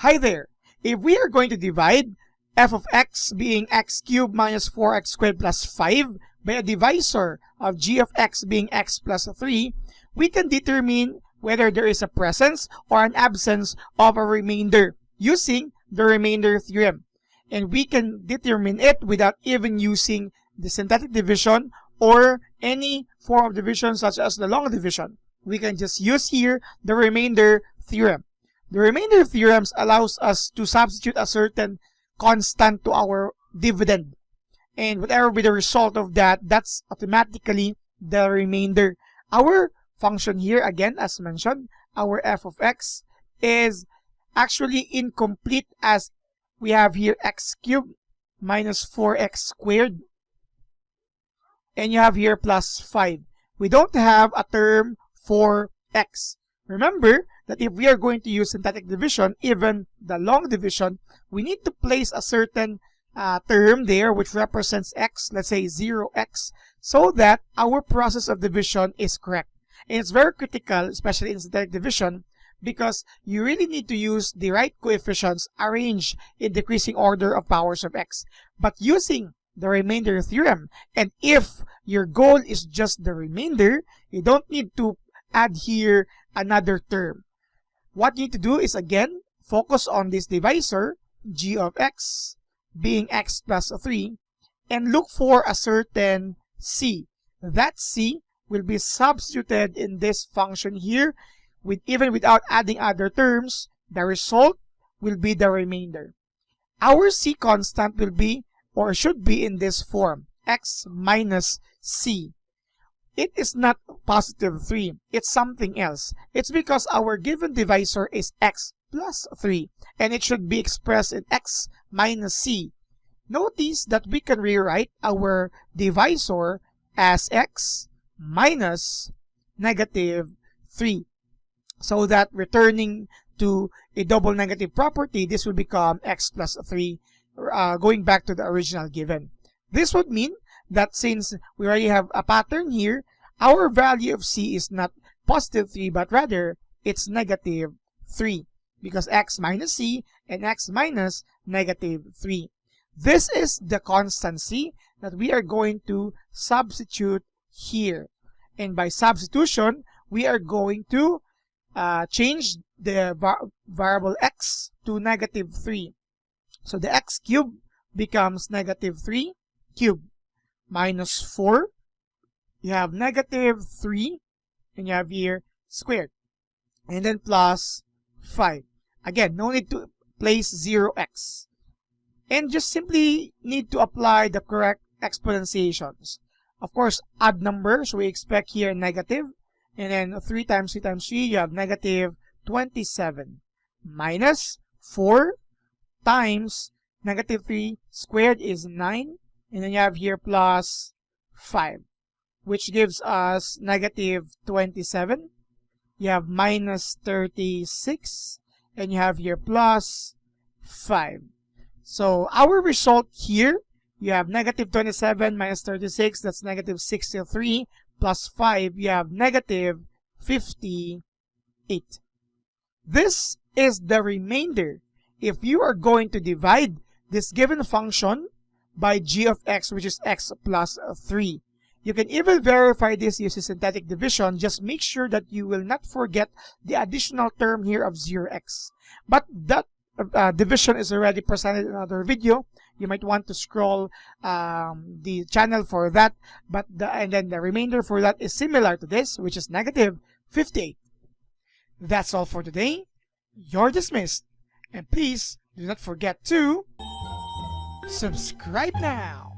Hi there! If we are going to divide f of x being x cubed minus 4x squared plus 5 by a divisor of g of x being x plus 3, we can determine whether there is a presence or an absence of a remainder using the remainder theorem. And we can determine it without even using the synthetic division or any form of division such as the long division. We can just use here the remainder theorem. The remainder theorems allows us to substitute a certain constant to our dividend. And whatever be the result of that, that's automatically the remainder. Our function here, again, as mentioned, our f of x is actually incomplete as we have here x cubed minus 4x squared. And you have here plus 5. We don't have a term for x. Remember that if we are going to use synthetic division, even the long division, we need to place a certain term there which represents x, let's say 0x, so that our process of division is correct. And it's very critical, especially in synthetic division, because you really need to use the right coefficients arranged in decreasing order of powers of x. But using the remainder theorem, and if your goal is just the remainder, you don't need to add here another term. What you need to do is, again, focus on this divisor, g of x being x plus 3, and look for a certain c. That c will be substituted in this function here, even without adding other terms. The result will be the remainder. Our c constant will be, or should be, in this form, x minus c. It is not positive 3. It's something else. It's because our given divisor is x plus 3, and it should be expressed in x minus c. Notice that we can rewrite our divisor as x minus negative 3. So that returning to a double negative property, this will become x plus 3, going back to the original given. This would mean that since we already have a pattern here, our value of c is not positive 3, but rather it's negative 3, because x minus c and x minus negative 3. This is the constancy that we are going to substitute here. And by substitution, we are going to change the variable x to negative 3. So the x cubed becomes negative 3 cubed minus 4. You have negative 3, and you have here squared. And then plus 5. Again, no need to place 0x. And just simply need to apply the correct exponentiations. Of course, add numbers. We expect here negative. And then 3 times 3 times 3, you have negative 27. Minus 4 times negative 3 squared is 9. And then you have here plus 5, which gives us negative 27. You have minus 36. And you have here plus 5. So our result here, you have negative 27 minus 36, that's negative 63, plus 5, you have negative 58. This is the remainder if you are going to divide this given function by g of x, which is x plus 3. You can even verify this using synthetic division. Just make sure that you will not forget the additional term here of 0x. But that division is already presented in another video. You might want to scroll the channel for that. And then the remainder for that is similar to this, which is negative 58. That's all for today. You're dismissed. And please do not forget to subscribe now.